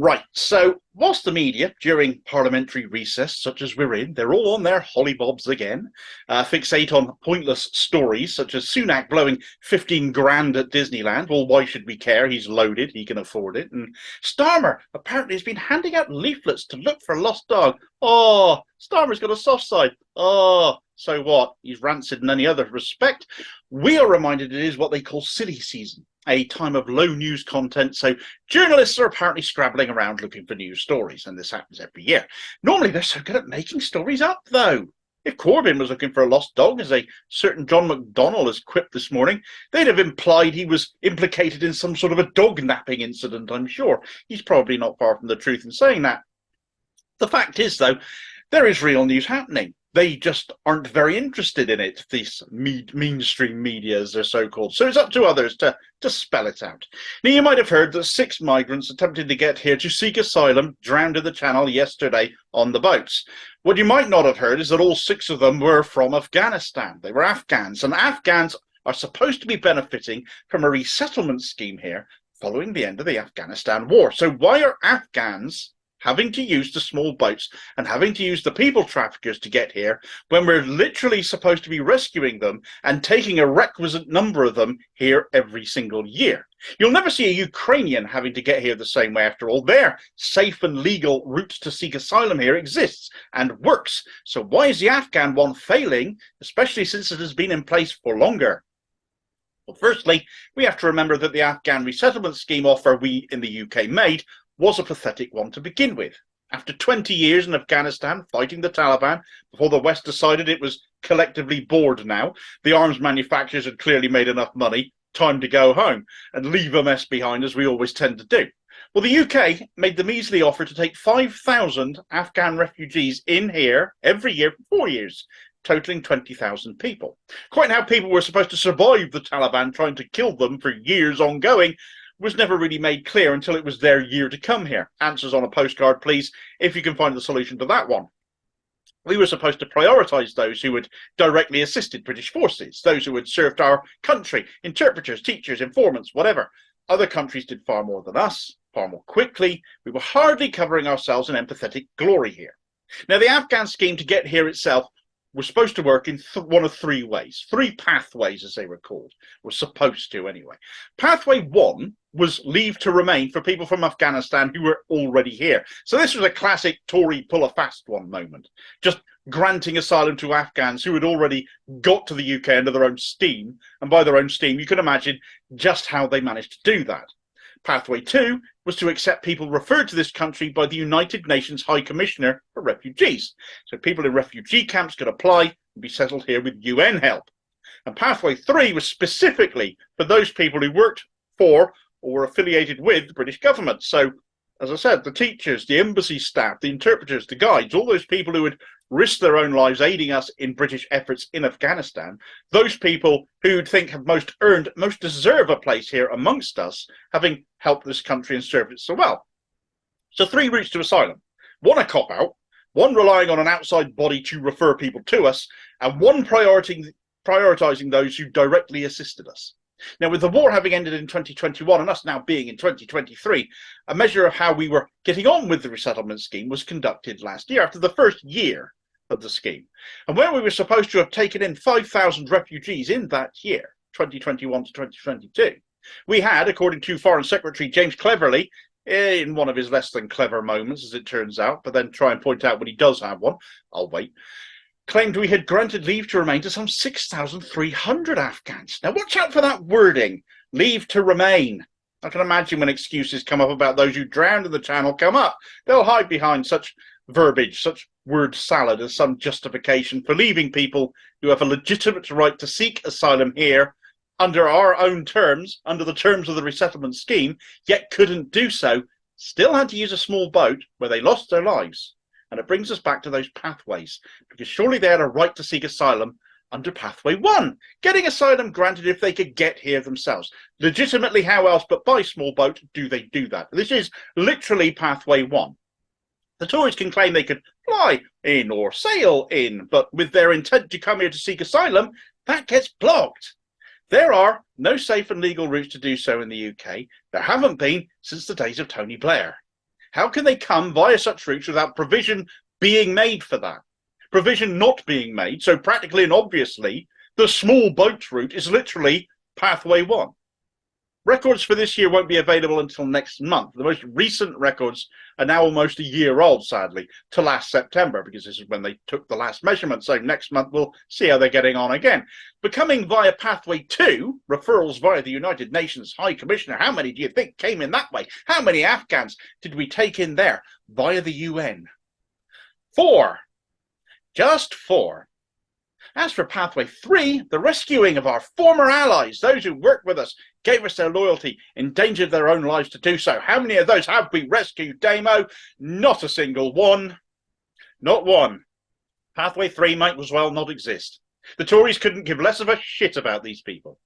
Right, so whilst the media, during parliamentary recess, such as we're in, they're all on their hollybobs again, fixate on pointless stories, such as Sunak blowing 15 grand at Disneyland. Well, why should we care? He's loaded, he can afford it. And Starmer apparently has been handing out leaflets to look for a lost dog. Oh, Starmer's got a soft side. Oh, so what? He's rancid in any other respect. We are reminded it is what they call silly season, a time of low news content, so journalists are apparently scrabbling around looking for news stories, and this happens every year. Normally they're so good at making stories up, though. If Corbyn was looking for a lost dog, as a certain John McDonnell has quipped this morning, they'd have implied he was implicated in some sort of a dognapping incident, I'm sure. He's probably not far from the truth in saying that. The fact is, though, there is real news happening. They just aren't very interested in it, these mainstream media, as they're so-called. So it's up to others to spell it out. Now, you might have heard that 6 migrants attempting to get here to seek asylum drowned in the Channel yesterday on the boats. What you might not have heard is that all 6 of them were from Afghanistan. They were Afghans, and Afghans are supposed to be benefiting from a resettlement scheme here following the end of the Afghanistan War. So why are Afghans having to use the small boats and having to use the people traffickers to get here when we're literally supposed to be rescuing them and taking a requisite number of them here every single year? You'll never see a Ukrainian having to get here the same way. After all, their safe and legal route to seek asylum here exists and works. So why is the Afghan one failing, especially since it has been in place for longer? Well, firstly, we have to remember that the Afghan Resettlement Scheme offer we in the UK made was a pathetic one to begin with. After 20 years in Afghanistan fighting the Taliban, before the West decided it was collectively bored now, the arms manufacturers had clearly made enough money, time to go home and leave a mess behind, as we always tend to do. Well, the UK made the measly offer to take 5,000 Afghan refugees in here every year for 4 years, totaling 20,000 people. Quite how people were supposed to survive the Taliban trying to kill them for years ongoing was never really made clear until it was their year to come here. Answers on a postcard, please, if you can find the solution to that one. We were supposed to prioritise those who had directly assisted British forces, those who had served our country, interpreters, teachers, informants, whatever. Other countries did far more than us, far more quickly. We were hardly covering ourselves in empathetic glory here. Now, the Afghan scheme to get here itself was supposed to work in one of 3 ways. 3 pathways, as they were called. Was supposed to, anyway. Pathway 1 was leave to remain for people from Afghanistan who were already here. So this was a classic Tory pull-a-fast one moment. Just granting asylum to Afghans who had already got to the UK under their own steam. And by their own steam, you can imagine just how they managed to do that. Pathway 2 was to accept people referred to this country by the United Nations High Commissioner for Refugees. So people in refugee camps could apply and be settled here with UN help. And Pathway 3 was specifically for those people who worked for or were affiliated with the British government. So, as I said, the teachers, the embassy staff, the interpreters, the guides, all those people who had risked their own lives aiding us in British efforts in Afghanistan, those people who you'd think have most earned, most deserve a place here amongst us, having helped this country and served it so well. So 3 routes to asylum. 1 a cop-out, 1 relying on an outside body to refer people to us, and 1 prioritising those who directly assisted us. Now, with the war having ended in 2021 and us now being in 2023, a measure of how we were getting on with the resettlement scheme was conducted last year after the first year of the scheme. And where we were supposed to have taken in 5,000 refugees in that year, 2021 to 2022, we had, according to Foreign Secretary James Cleverly, in one of his less than clever moments, as it turns out, but then try and point out when he does have one, I'll wait, claimed we had granted leave to remain to some 6,300 Afghans. Now, watch out for that wording, leave to remain. I can imagine when excuses come up about those who drowned in the Channel come up, they'll hide behind such verbiage, such word salad as some justification for leaving people who have a legitimate right to seek asylum here under our own terms, under the terms of the resettlement scheme, yet couldn't do so, still had to use a small boat where they lost their lives. And it brings us back to those pathways, because surely they had a right to seek asylum under Pathway 1, getting asylum granted if they could get here themselves. Legitimately, how else but by small boat do they do that? This is literally Pathway 1. The Tories can claim they could fly in or sail in, but with their intent to come here to seek asylum, that gets blocked. There are no safe and legal routes to do so in the UK. There haven't been since the days of Tony Blair. How can they come via such routes without provision being made for that? Provision not being made, so practically and obviously, the small boat route is literally pathway 1. Records for this year won't be available until next month. The most recent records are now almost a year old, sadly, to last September, because this is when they took the last measurement. So next month we'll see how they're getting on again. But coming via pathway 2, referrals via the United Nations High Commissioner, how many do you think came in that way? How many Afghans did we take in there via the UN? 4. Just 4. As for pathway 3, the rescuing of our former allies, those who worked with us, gave us their loyalty, endangered their own lives to do so. How many of those have we rescued, Damo? Not a single one. Not one. Pathway 3 might as well not exist. The Tories couldn't give less of a shit about these people.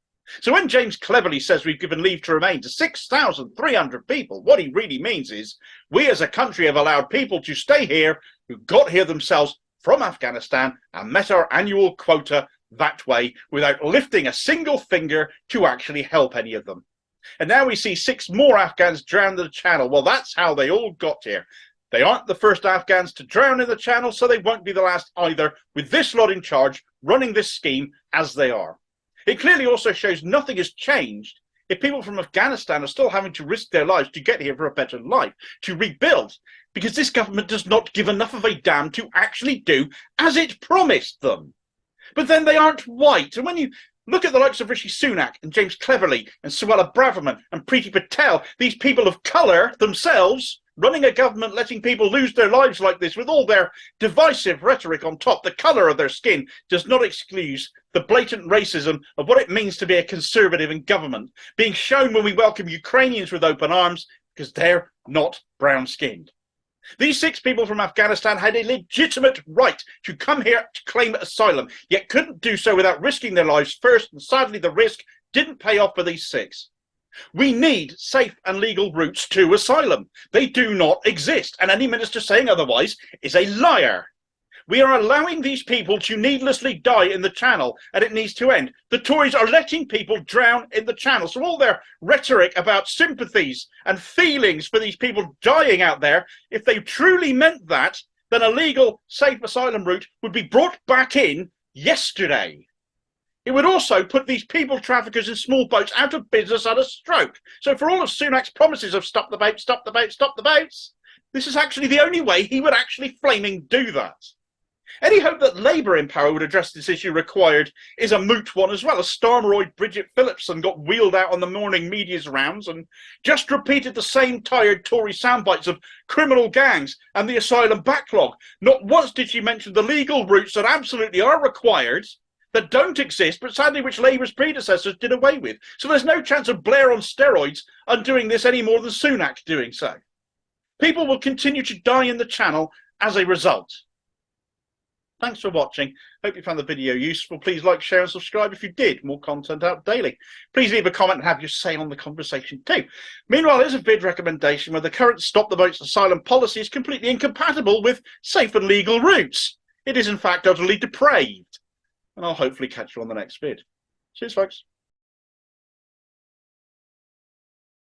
So when James cleverly says we've given leave to remain to 6,300 people, what he really means is we as a country have allowed people to stay here who got here themselves from Afghanistan and met our annual quota that way without lifting a single finger to actually help any of them. And now we see 6 more Afghans drown in the Channel. Well, that's how they all got here. They aren't the first Afghans to drown in the Channel, so they won't be the last either, with this lot in charge running this scheme as they are. It clearly also shows nothing has changed if people from Afghanistan are still having to risk their lives to get here for a better life, to rebuild, because this government does not give enough of a damn to actually do as it promised them. But then they aren't white. And when you look at the likes of Rishi Sunak and James Cleverly and Suella Braverman and Priti Patel, these people of colour themselves, running a government letting people lose their lives like this with all their divisive rhetoric on top, the colour of their skin does not excuse the blatant racism of what it means to be a conservative in government, being shown when we welcome Ukrainians with open arms because they're not brown-skinned. These 6 people from Afghanistan had a legitimate right to come here to claim asylum, yet couldn't do so without risking their lives first, and sadly the risk didn't pay off for these 6. We need safe and legal routes to asylum. They do not exist, and any minister saying otherwise is a liar. We are allowing these people to needlessly die in the Channel, and it needs to end. The Tories are letting people drown in the Channel. So all their rhetoric about sympathies and feelings for these people dying out there, if they truly meant that, then a legal, safe asylum route would be brought back in yesterday. It would also put these people traffickers in small boats out of business at a stroke. So for all of Sunak's promises of stop the boats, stop the boats, stop the boats, this is actually the only way he would actually flaming do that. Any hope that Labour in power would address this issue required is a moot one as well. As Starmeroid Bridget Phillipson got wheeled out on the morning media's rounds and just repeated the same tired Tory soundbites of criminal gangs and the asylum backlog. Not once did she mention the legal routes that absolutely are required, that don't exist, but sadly which Labour's predecessors did away with. So there's no chance of Blair on steroids undoing this any more than Sunak doing so. People will continue to die in the Channel as a result. Thanks for watching. Hope you found the video useful. Please like, share and subscribe if you did. More content out daily. Please leave a comment and have your say on the conversation too. Meanwhile, here's a vid recommendation where the current Stop the Boats asylum policy is completely incompatible with safe and legal routes. It is in fact utterly depraved. And I'll hopefully catch you on the next vid. Cheers folks.